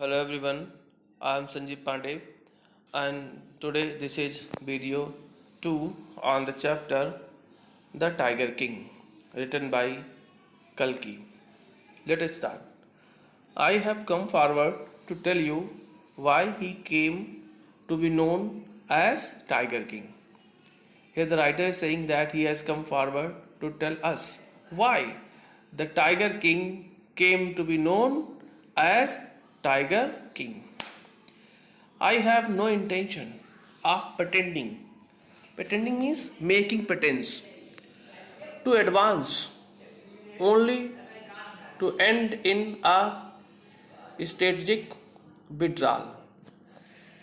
Hello everyone, I am Sanjeev Pandey and today this is video 2 on the chapter The Tiger King written by Kalki. Let us start. I have come forward to tell you why he came to be known as Tiger King. Here the writer is saying that he has come forward to tell us why the Tiger King came to be known as Tiger King. I have no intention of pretending. Pretending means making pretense. To advance, only to end in a strategic withdrawal.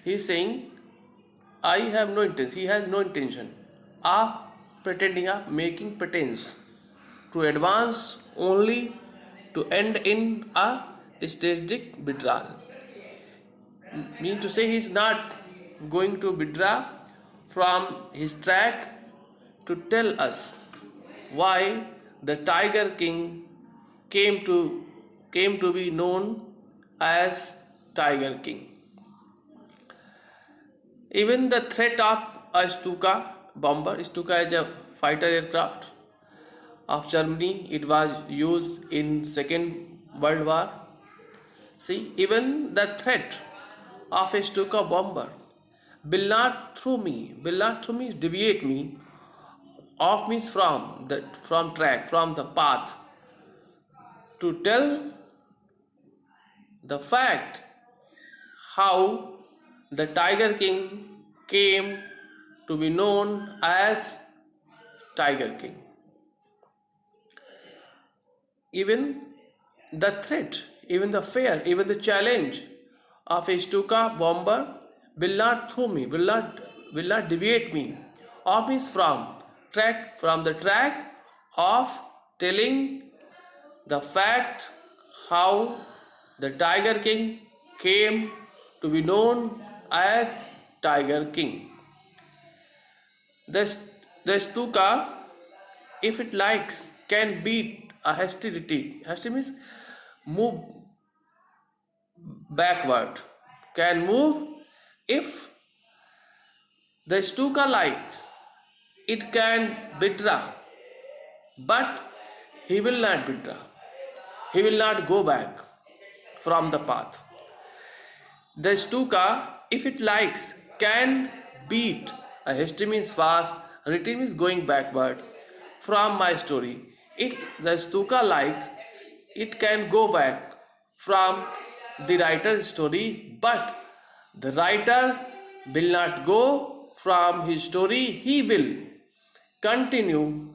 He is saying, I have no intention. He has no intention of pretending, of making pretense. To advance, only to end in a strategic withdrawal. Mean to say he is not going to withdraw from his track to tell us why the Tiger King came to be known as Tiger King. Even the threat of a Stuka bomber, Stuka is a fighter aircraft of Germany. It was used in Second World War. See, even the threat of a Stuka bomber will not deviate me off means from the path to tell the fact how the Tiger King came to be known as Tiger King. Even the threat, even the fear, even the challenge of a Stuka bomber will not deviate me off means from the track of telling the fact how the Tiger King came to be known as Tiger King. The Stuka, if it likes, can beat a hasty retreat. Hasty means move backward. Can move if the Stuka likes. It can withdraw, but he will not withdraw. He will not go back from the path. The Stuka, if it likes, can beat. A hasty means fast, retreat means going backward from my story. If the Stuka likes, it can go back from the writer's story, but the writer will not go from his story. He will continue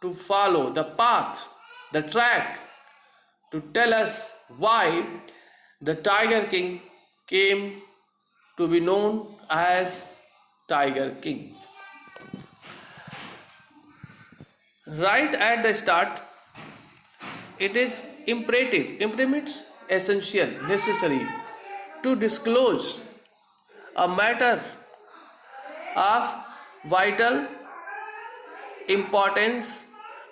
to follow the path, the track, to tell us why the Tiger King came to be known as Tiger King. Right at the start, it is imperative means essential, necessary to disclose a matter of vital importance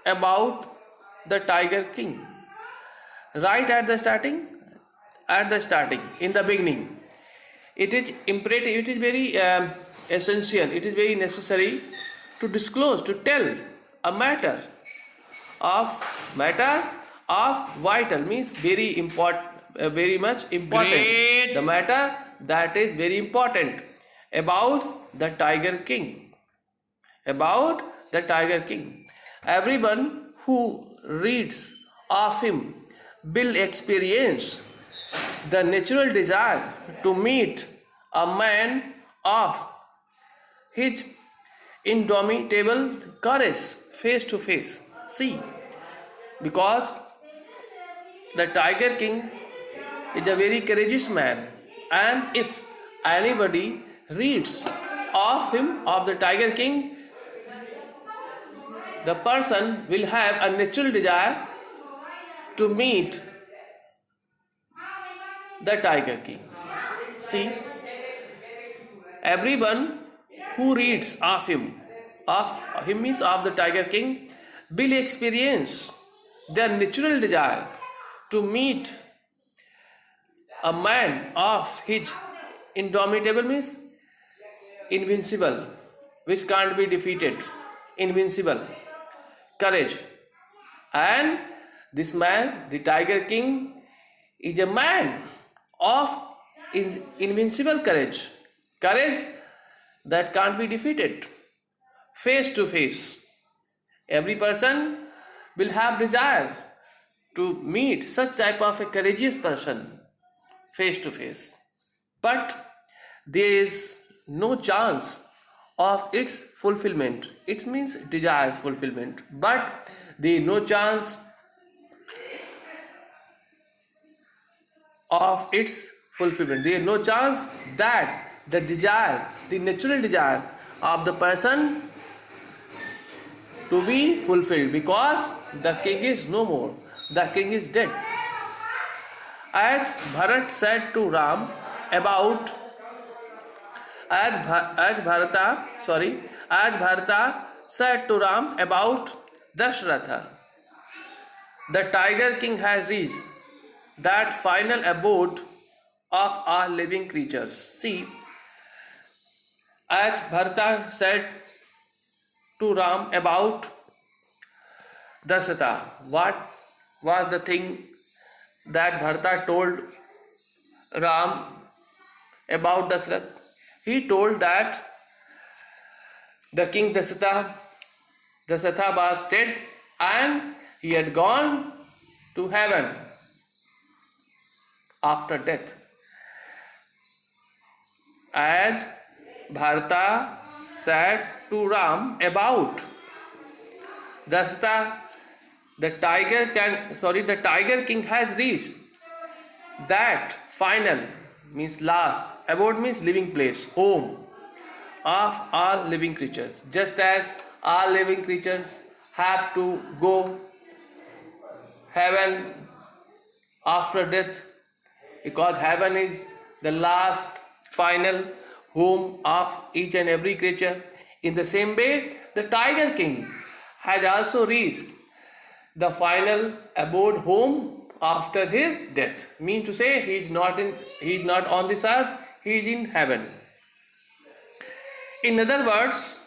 about the Tiger King. Right at the starting, in the beginning, it is imperative, it is very essential, it is very necessary to disclose, to tell a matter of vital means very important, very much importance. Great. The matter that is very important about the Tiger King. About the Tiger King. Everyone who reads of him will experience the natural desire to meet a man of his indomitable courage face to face. See, because the Tiger King is a very courageous man, and if anybody reads of him, of the Tiger King, the person will have a natural desire to meet the Tiger King. See, everyone who reads of him means of the Tiger King, will experience their natural desire to meet A man of his indomitable means invincible, which can't be defeated, invincible courage. And this man, the Tiger King, is a man of invincible courage, courage that can't be defeated, face to face. Every person will have desire to meet such type of a courageous person face to face, but there is no chance of its fulfillment. It means desire fulfillment, but there is no chance of its fulfillment. There is no chance that the desire, the natural desire of the person to be fulfilled, because the king is no more, the king is dead. As Bharat said to Ram about as Bharata said to Ram about Dashratha, the Tiger King has reached that final abode of all living creatures. See, as Bharata said to Ram about Dasratha, what was the thing that Bharata told Ram about Dasrath? He told that the king Dasratha was dead and he had gone to heaven after death. As Bharata said to Ram about Dasratha, the Tiger King has reached that final means last, abode means living place, home of all living creatures. Just as all living creatures have to go heaven after death, because heaven is the last final home of each and every creature. In the same way, the Tiger King has also reached the final abode home after his death. Mean to say, he is not on this earth, he is in heaven. In other words,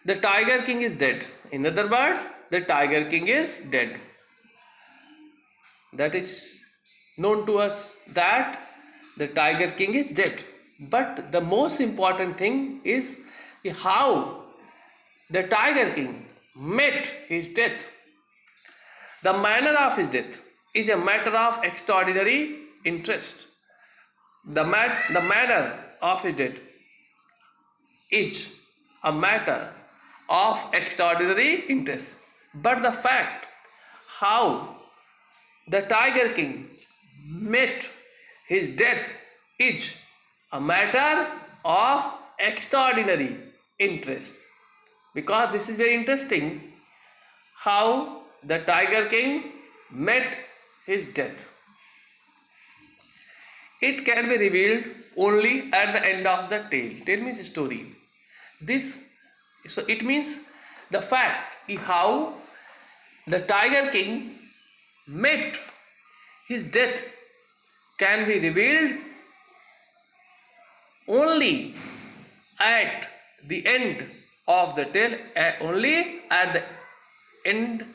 the Tiger King is dead. In other words, the Tiger King is dead. That is known to us that the Tiger King is dead. But the most important thing is how the Tiger King met his death. The manner of his death is a matter of extraordinary interest. The manner of his death is a matter of extraordinary interest. But the fact how the Tiger King met his death is a matter of extraordinary interest. Because this is very interesting how the Tiger King met his death. It can be revealed only at the end of the tale. Tale means story. So it means the fact how the Tiger King met his death can be revealed only at the end of the tale, only at the end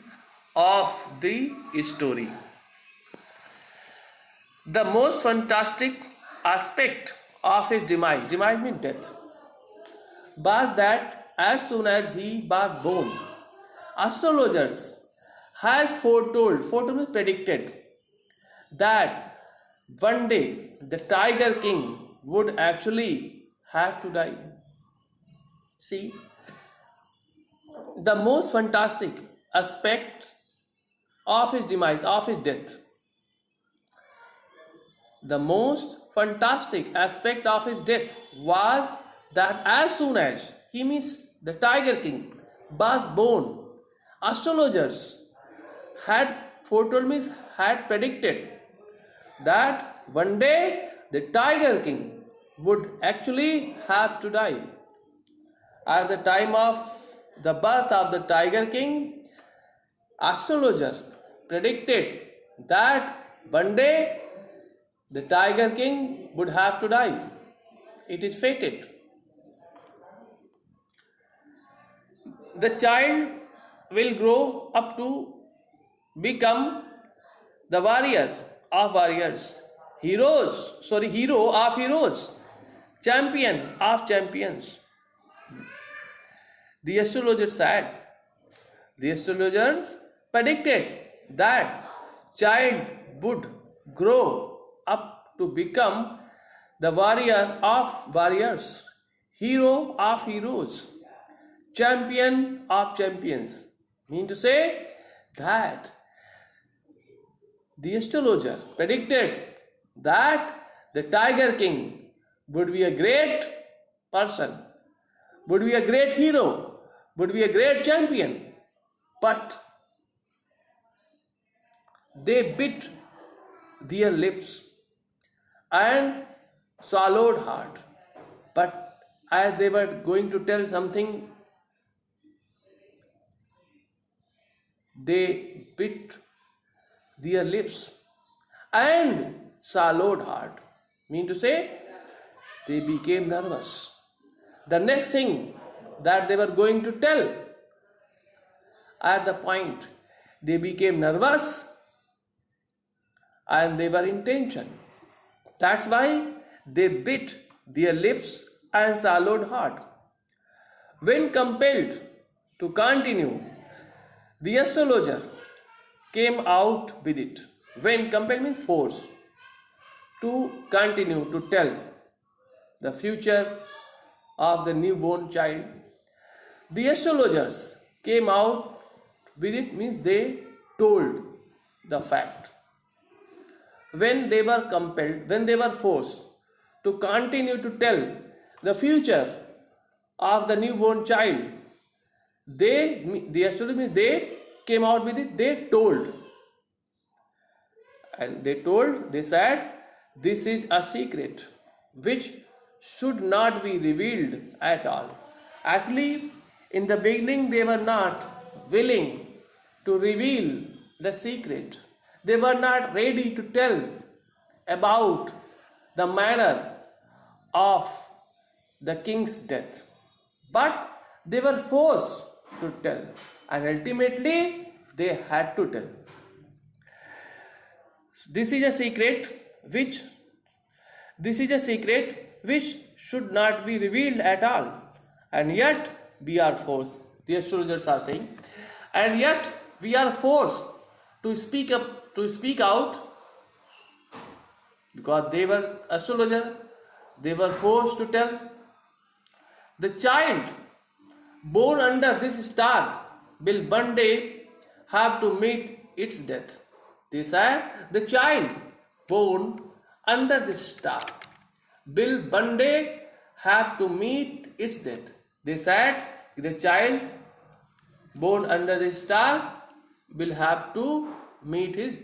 of the story. The most fantastic aspect of his demise means death, was that as soon as he was born, astrologers has foretold means predicted, that one day the Tiger King would actually have to die. See, the most fantastic aspect of his demise, of his death, the most fantastic aspect of his death was that as soon as he means the Tiger King was born, astrologers had foretold means had predicted that one day the Tiger King would actually have to die. At the time of the birth of the Tiger King, astrologers predicted that one day The Tiger King would have to die. It is fated. The child will grow up to become the warrior of warriors, hero of heroes, champion of champions. The astrologer said, the astrologers predicted that child would grow up to become the warrior of warriors, hero of heroes, champion of champions. Mean to say that the astrologer predicted that the Tiger King would be a great person, would be a great hero, would be a great champion, but they bit their lips and swallowed hard. But as they were going to tell something, they bit their lips and swallowed hard. Mean to say, they became nervous. The next thing that they were going to tell, at the point, they became nervous and they were in tension. That's why they bit their lips and swallowed hard. When compelled to continue, the astrologer came out with it. When compelled means force to continue to tell the future of the newborn child. The astrologers came out with it means they told the fact. When they were compelled, when they were forced to continue to tell the future of the newborn child, the astrologer means they came out with it, they told. And they said, this is a secret which should not be revealed at all. Actually, in the beginning, they were not willing to reveal the secret. They were not ready to tell about the manner of the king's death. But they were forced to tell, and ultimately they had to tell. This is a secret which should not be revealed at all, and yet we are forced, the astrologers are saying, and yet we are forced to speak out, because they were astrologer, they were forced to tell. The child born under this star will one day have to meet its death. They said the child born under this star will one day have to meet its death. They said the child born under this star will have to meet his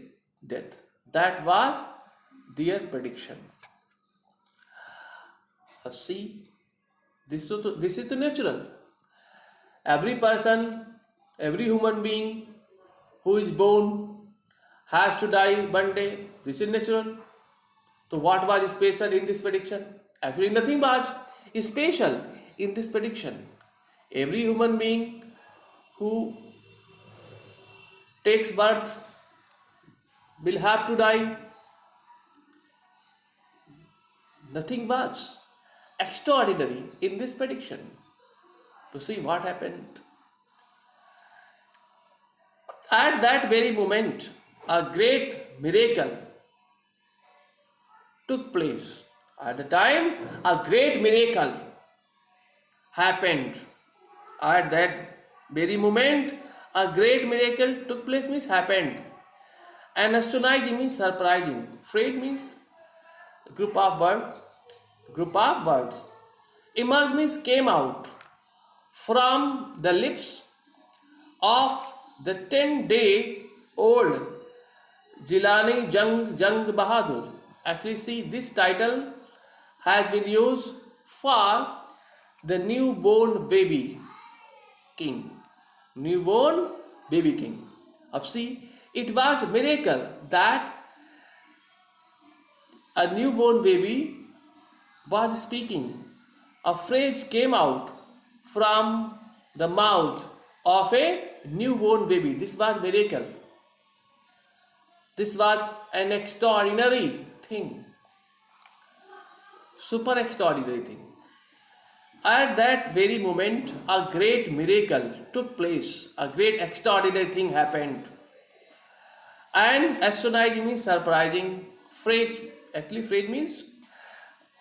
death. That was their prediction. See, this is the natural. Every person, every human being who is born has to die one day. This is natural. So what was special in this prediction? Actually nothing was special in this prediction. Every human being who takes birth will have to die. Nothing was extraordinary in this prediction. To see what happened. At that very moment, a great miracle took place. At the time, a great miracle happened. At that very moment, a great miracle took place means happened. And astonishing means surprising. Afraid means group of words. Emerged means came out from the lips of the 10-day-old Jilani Jang Bahadur. Actually, see, this title has been used for the newborn baby king. Newborn baby king. See, it was a miracle that a newborn baby was speaking. A phrase came out from the mouth of a newborn baby. This was miracle. This was an extraordinary thing. Super extraordinary thing. At that very moment, a great miracle took place. A great extraordinary thing happened. And astonishing means surprising. Phrase, actually phrase means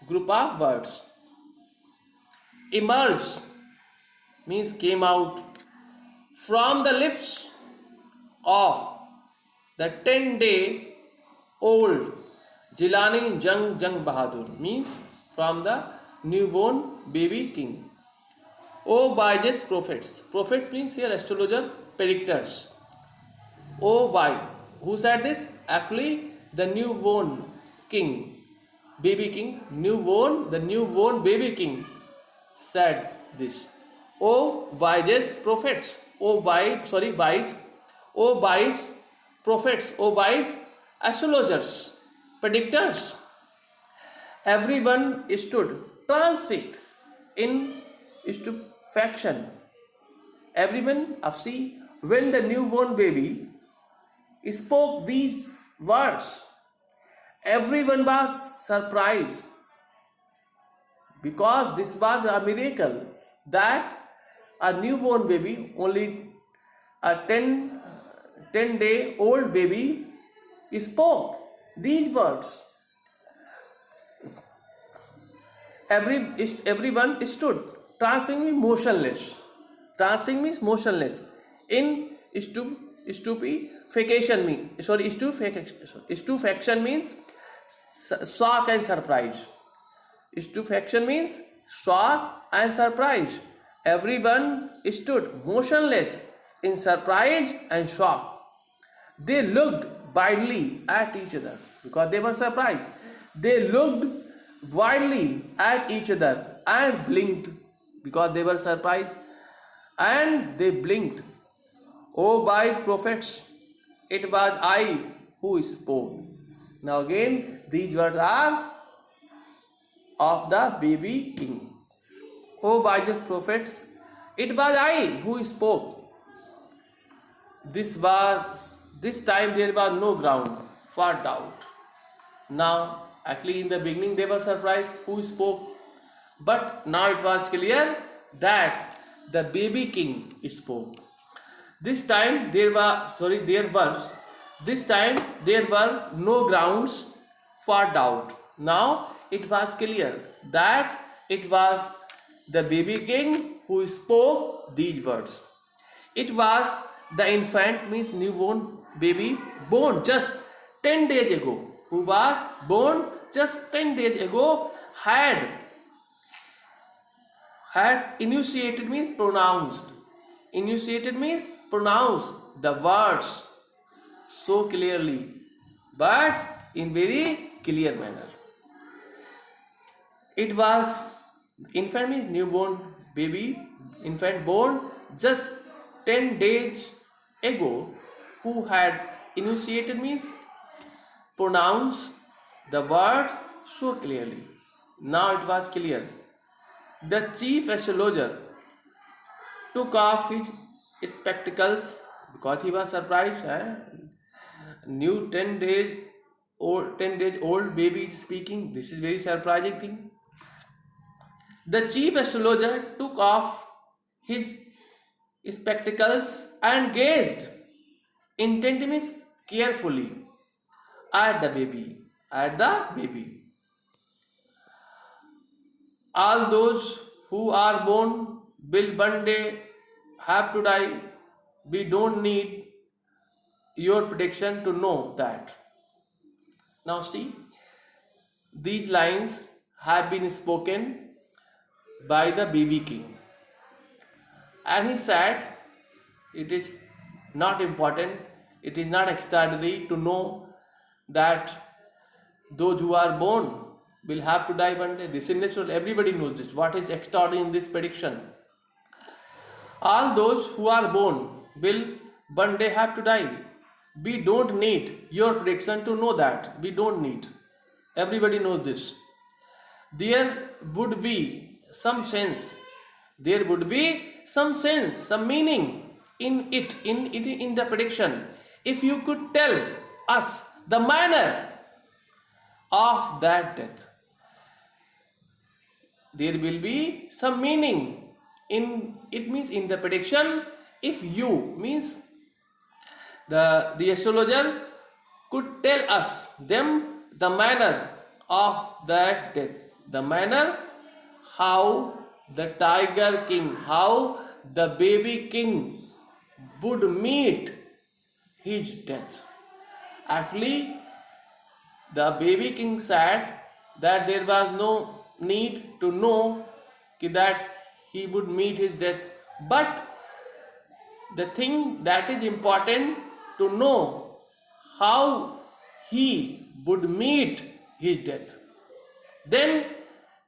group of words. Emerge means came out from the lips of the 10-day-old Jilani Jang Bahadur, means from the newborn baby king. O wise prophets. Prophets means here astrologer, predictors. O why? Who said this? Actually, the newborn king, baby king, the newborn baby king said this. O wise prophets. O wise prophets. O wise astrologers, predictors. Everyone stood transfixed in stupefaction. Everyone, see, when the newborn baby spoke these words, everyone was surprised, because this was a miracle that a newborn baby, only a 10-day-old baby, spoke these words. Everyone stood. Transfixed means motionless. Transfixed means motionless. In stupefaction means shock and surprise. Stupefaction means shock and surprise. Everyone stood motionless in surprise and shock. They looked wildly at each other because they were surprised. They looked wildly at each other and blinked because they were surprised, and they blinked. O wise prophets, it was I who spoke. Now again, these words are of the baby king. O wise prophets, it was I who spoke. This time there was no ground for doubt. Now, actually in the beginning they were surprised who spoke, but now it was clear that the baby king spoke. This time there were no grounds for doubt. Now it was clear that it was the baby king who spoke these words. It was the infant, means newborn baby, born just 10 days ago, who was born just 10 days ago, had initiated means pronounced. Initiated means pronounced the words so clearly, but in very clear manner. It was infant means newborn baby, infant born just 10 days ago, who had initiated means pronounced the word so clearly. Now it was clear. The chief astrologer took off his spectacles because he was surprised. New 10 days old baby is speaking. This is very surprising thing. The chief astrologer took off his spectacles and gazed intently, carefully at the baby. All those who are born will one day have to die. We don't need your prediction to know that. Now see, these lines have been spoken by the baby king, and he said it is not important, it is not extraordinary to know that those who are born will have to die one day. This is natural, everybody knows this. What is extraordinary in this prediction? All those who are born will one day have to die. We don't need your prediction to know that. We don't need. Everybody knows this. There would be some sense. There would be some sense, some meaning in the prediction. If you could tell us the manner of that death, there will be some meaning in it, means in the prediction. If you means the astrologer could tell us them the manner of that death, the manner how the tiger king, how the baby king would meet his death. Actually, the baby king said that there was no need to know that he would meet his death, but the thing that is important to know how he would meet his death. Then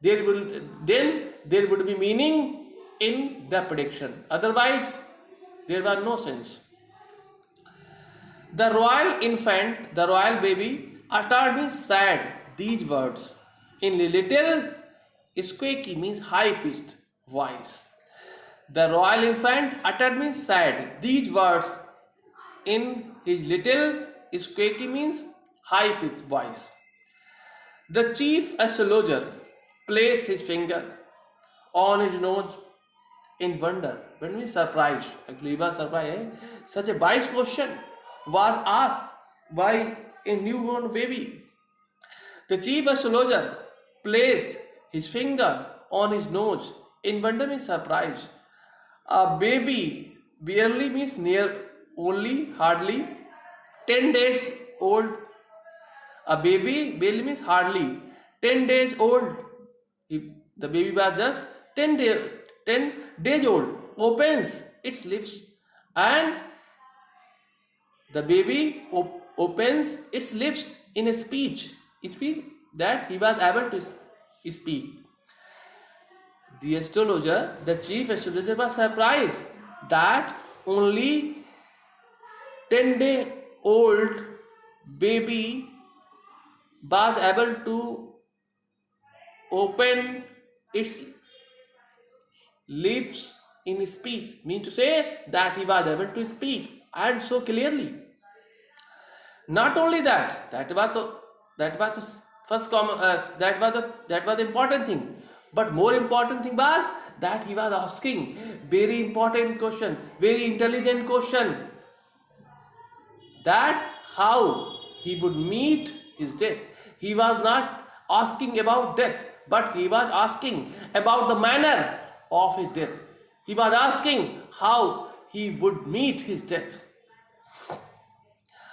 there would be meaning in the prediction. Otherwise, there was no sense. The royal infant, the royal baby, uttered me sad these words in a little squeaky, means high-pitched voice. The royal infant uttered me sad these words in his little squeaky, means high-pitched voice. The chief astrologer placed his finger on his nose in wonder. When we surprised, actually he was surprised. Such a wise question was asked by a newborn baby. The chief astrologer placed his finger on his nose in wonder and surprise. A baby barely, means near, only, hardly 10 days old. A baby barely means hardly 10 days old. The baby was just 10 days old. Opens its lips, and the baby opens its lips in a speech. It means that he was able to speak. The astrologer, the chief astrologer, was surprised that only 10-day-old baby was able to open its lips in speech. Mean to say that he was able to speak, and so clearly. Not only that, that was the first that was the important thing. But more important thing was that he was asking very important question, very intelligent question, that how he would meet his death. He was not asking about death, but he was asking about the manner of his death. He was asking how he would meet his death.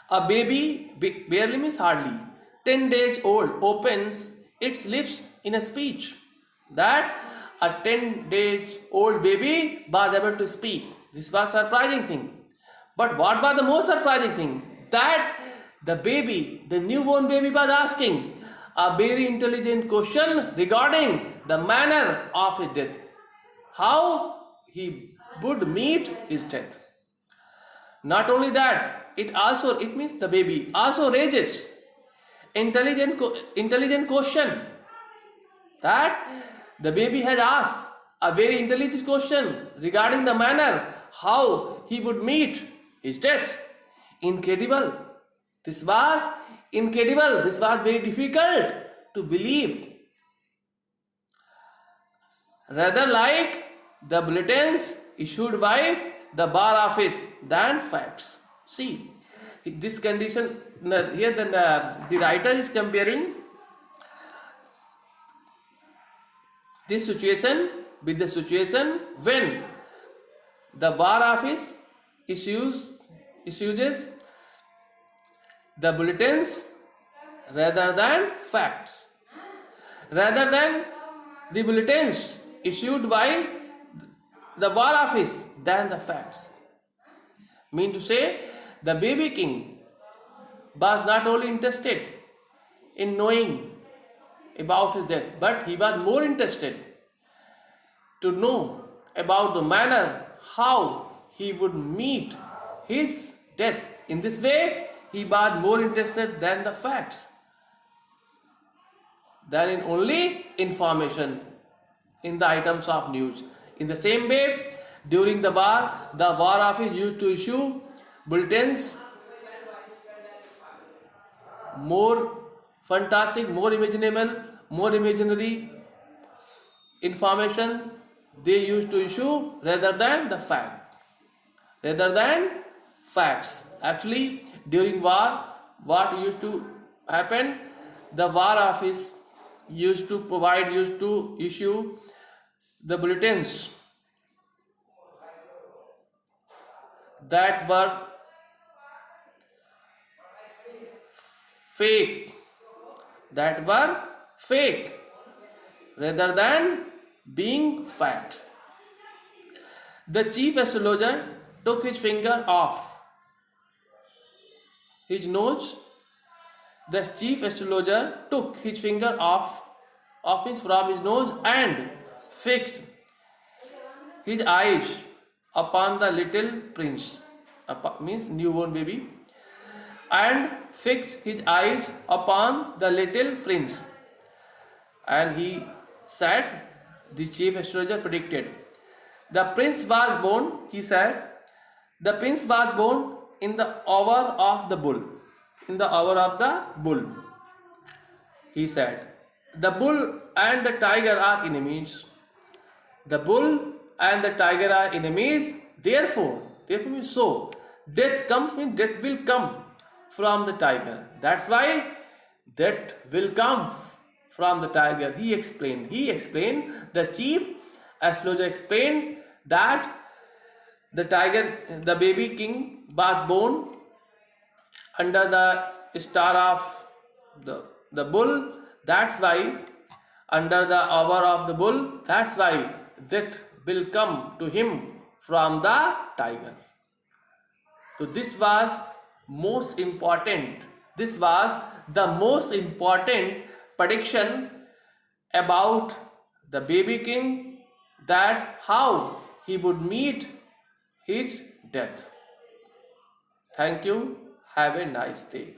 A baby, barely, means hardly 10 days old, opens its lips in a speech. That a 10 days old baby was able to speak. This was a surprising thing. But what was the most surprising thing? That the baby, the newborn baby, was asking a very intelligent question regarding the manner of his death. How he would meet his death. Not only that, it means the baby also raises intelligent question, that the baby has asked a very intelligent question regarding the manner how he would meet his death. Incredible. This was incredible. This was very difficult to believe. Rather like the bulletins issued by the bar office than facts. See, this condition here, the writer is comparing this situation with the situation when the bar office issues the bulletins rather than facts, rather than the bulletins issued by the bar office than the facts. Mean to say, the baby king was not only interested in knowing about his death, but he was more interested to know about the manner how he would meet his death. In this way, he was more interested than the facts. than in only information in the items of news. In the same way, during the War Office used to issue bulletins, more fantastic, more imaginable, more imaginary information they used to issue rather than the fact, rather than facts. Actually, during war, what used to happen? The War Office used to issue the bulletins that were fake, that were fake rather than being facts. The chief astrologer took his finger off his nose. The chief astrologer took his finger from his nose and fixed his eyes upon the little prince, means newborn baby, and fixed his eyes upon the little prince. And he said, the chief astrologer predicted, the prince was born, he said, the prince was born in the hour of the bull. In the hour of the bull. He said, the bull and the tiger are enemies. The bull and the tiger are enemies. Therefore means so. Death will come from the tiger. That's why death will come from the tiger. He explained. The chief astrologer explained that the the baby king was born under the star of the bull. That's why under the hour of the bull, that's why death will come to him from the tiger. So this was most important. This was the most important prediction about the baby king, that how he would meet his death. Thank you. Have a nice day.